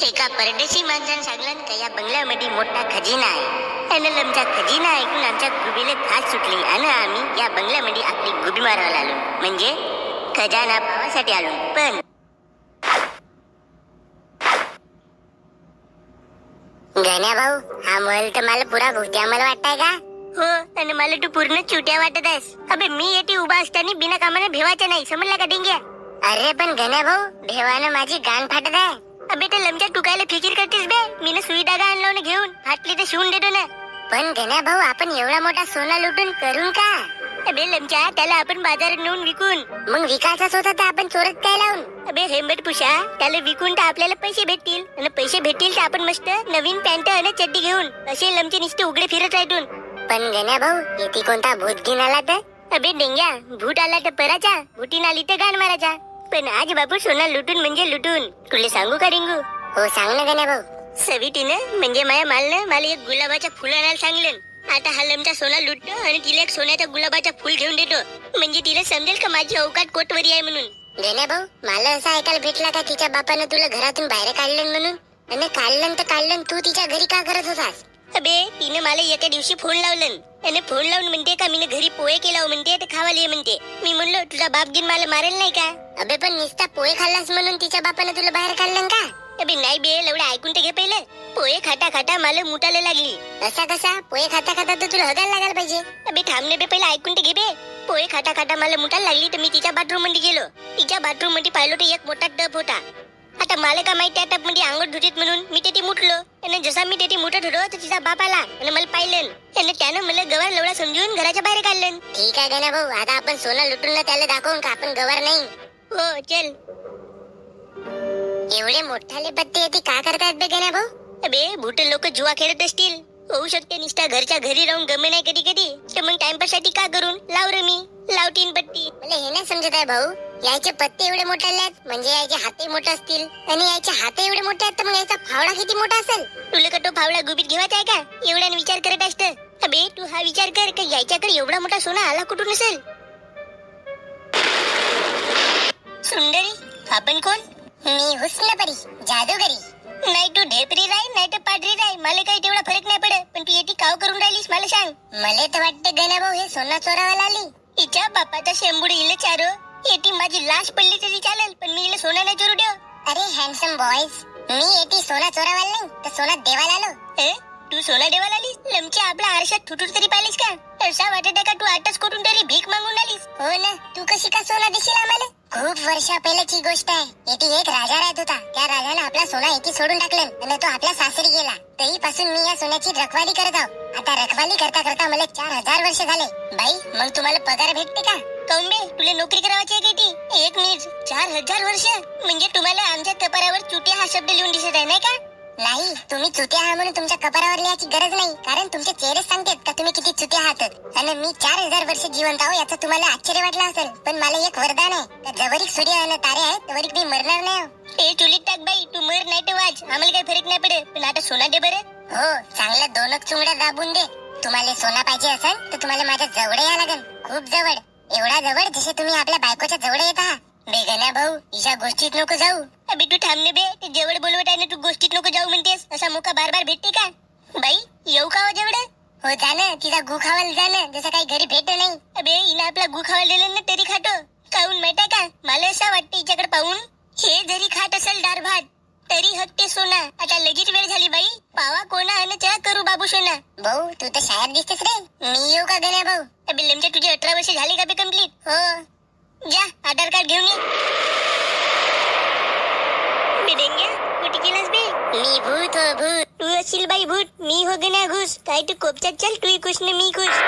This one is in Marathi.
एका परदेशी माणसाने सांगलं का या बंगल्यामध्ये मोठा खजिना आहे. त्यानं आमचा खजिना ऐकून आमच्या गुबीला खास सुटली आणि आम्ही या बंगल्यामध्ये आपली गुबी मारायला आलो, म्हणजे खजाना पावासाठी आलो. पण गण्या भाऊ, हा महल तर मला पुरा भूत्या मला वाटताय का? हो, आणि मला तू पूर्ण चुट्या वाटत आहेस. अबे मी येथे उभा असताना बिना कामाने भेवायचं नाही, समजला का डिंग्या? अरे पण गण्या भाऊ, भेवानं माझी गाण फाटत आहे. अबे ते लमच्या टुकायला फिकीर करतेस बे. मी ना सुई धागा आणला ना घेऊन, फाटली तर शिवून देतो ना. पण गण्या भाऊ, आपण एवढा मोठा सोना लुटून करून का? अबे लमच्या, त्याला आपण बाजारात नेऊन विकून. मग विकायचाच होता तर आपण चोरत काय लावून? अबे हेंबट पुषा, त्याला विकून तर आपल्याला पैसे भेटतील, आणि पैसे भेटतील तर आपण मस्त नवीन पॅन्ट आणि चड्डी घेऊन असे लमचे निष्ठे उघडे फिरत राहतून. पण गण्या भाऊ, येथे कोणता भूत घेऊन आला तर? अबे डेंग्या, भूत आला तर पराचा, भूटीन आली तर गाण मारायचा. पण आज बाबू सोना लुटून म्हणजे लुटून. तुला सांगू का डिंगू? हो सांग ना गण्या भाऊ. सवितीनं म्हणजे माझ्या मालनं मला एक गुलाबाच्या फुल आणायला सांगलं. आता हा लमचा सोना लुटतो आणि तिला एक सोन्याचा गुलाबाचा फुल घेऊन देतो, म्हणजे तिला समजेल का माझी अवकात कोटवरी आहे म्हणून. गण्या भाऊ, मला असं ऐकायला भेटला का तिच्या बापानं तुला घरातून बाहेर काढलं म्हणून? आणि काढलं तू तिच्या घरी का करत होतास? अबे तिने मला एका दिवशी फोन लावलं आणि फोन लावून म्हणते का मी घरी पोहे केला म्हणते ते खावाला ये म्हणते. मी म्हणलो तुझा बाप गिन मला मारेल नाही का? अबे पण नुसता पोहे खाल्लास म्हणून तिच्या बापानं तुला बाहेर काढलं का? अबे नाही बे, एवढं ऐकून ते घे पहिलं. पोहे खाता खाता मला मुटाला लागली. असा कसा? पोहे खाता खाता तर तुला हगायला लागायला पाहिजे. अबे थांबणे बे, पहिलं ऐकून ते घे बे. पोहे खाता खाता मला मुटाला लागली तर मी तिच्या बाथरूम मध्ये गेलो. तिच्या बाथरूम मध्ये पाहिलो तर एक मोठा टप होता. आता मला का माहिती त्या टप मध्ये अंघोळ धुतीत म्हणून मी तेथे मुटलो. आणि जसा मी तेथे मुठत होतो तर तिचा बाप आला आणि मला पाहिलं आणि त्यानं मला गवार लवडा समजून घराच्या बाहेर काढलं. ठीक आहे गण्या भाऊ, आता आपण सोना लुटून ना त्याला दाखवून का आपण गवार नाही? हो चल. एवढे मोठाले पत्ते येते का करतात बे गण्या भाऊ? अबे भूट लोक जुवा खेळत असतील, होऊ शकते. निष्ठा घरच्या घरी राहून गमे नाही कधी कधी, तर मग टाइमपास साठी का करून लाव रे मी लाव 3 पत्ती. मला हे नाही समजत आहे भाऊ, याचे पत्ते एवढे मोठे आहेत म्हणजे याचे हातही मोठे असतील, आणि याचे हात एवढे मोठे आहेत तर मग याचा फावडा किती मोठा असेल? तुला का तो फावडा गुबीत घेवायचा आहे का? एवढ्याने विचार करत असत. अबे तू हा विचार कर का याच्याकडे एवढा मोठा सोना आला कुठून असेल? सुंदरी, आपण कोण? मी हुस्नपरी, जादूगरी. नाही तू ढेपरी राय नाही तर पाडरी राय, मला काही तेवढा फरक नाही पडत. पण तू येते काव करून राहिलीस मला सांग. मला तर वाटते गण्या भाऊ हे सोना चोरावाला आली. हिच्या बापाचा शेंबूड इले चारो. येती माझी लाश पडली तरी चालेल, पण मी हिला सोना नाही चोरू देव. अरे हँडसम बॉयज, मी येते सोना चोरावाला नाही तर सोना देवाला आलो. तू सोना देवाला आलीस? लमच्या आपल्या आरशात ठुटून तरी पाहिलीस का? असा वाटत का तू आताच कुठून तरी भीक मागून आलीस? हो ना, तू कशी का सोना देशील आम्हाला? खूप वर्षा पहिल्याची गोष्ट आहे. येथे एक राजा राहत होता. त्या राजाने आपला सोना येथे सोडून टाकलं आणि तो आपल्या सासरी गेला. तरीपासून मी या सोन्याची रखवाली करत आहो. आता रखवाली करता करता मला 4000 वर्ष झाले. बाई, मग तुम्हाला पगार भेटते का? काऊन बे, तुला नोकरी करायची आहे किती? एक मिनिट, 4000 वर्ष म्हणजे तुम्हाला आमच्या कपारावर चुट्या हा शब्द लिहून दिसत आहे नाही का? नाही, तुम्ही चुत्या आहात म्हणून तुमच्या कपारावर लिहायची गरज नाही, कारण तुमचे चेहरे सांगतात का तुम्ही किती चुत्या आहात. आणि मी 4000 वर्ष जिवंत आहो याचं तुम्हाला आश्चर्य वाटलं असेल, पण मला एक वरदान आहे. जवळीक सूर्य आणि तारे आहेत तवरीक मी मरणार नाही. चुलीत टाक बाई, तू मर नाही तर वाज, आम्हाला काही फरक नाही पडत. पण आता सोना दे बरं. हो, चांगल्या 2 चुंगड्या दाबून दे. तुम्हाला सोना पाहिजे असेल तर तुम्हाला माझ्या जवळ या लागेल, खूप जवळ. एवढा जवळ जसे तुम्ही आपल्या बायकोच्या जवळ येत आहात. बेगण्या भाऊ, हिच्या गोष्टीत नको जाऊ. अबे तू थांबणे बे, ते जेवढ बोलवत आहे ना तू गोष्टीत नको जाऊ म्हणतेस. असा मोका बार बार भेटते का? बाई येऊ का जेवढ? हो जाणं, तिचा गु खावायला जाणं, जसं काही घरी भेट नाही. अबे हिनं आपला गु खावायला दिलं ना तरी खातो. काहून माहिती का? मला असं वाटतं हिच्याकडे पाहून, हे जरी खात असेल डाळ भात तरी हकते सोना. आता लगेच वेळ झाली बाई, पावा कोणा आणि चहा करू बाबू सोना. भाऊ तू तर शाळेत दिसतेस रे, मी येऊ का गण्या भाऊ? अबे लमच्या तुझे 18 वर्ष झाले का बे कम्प्लीट? हो जा, आधार कार्ड घेऊन ये. बेडेंग्या, कुठे गेलास बे? मी भूत हो भूत. तू असेल बाई भूत, मी हो गण्या घुस. काय तू कोपच्यात चल, तू खुश न मी खुश.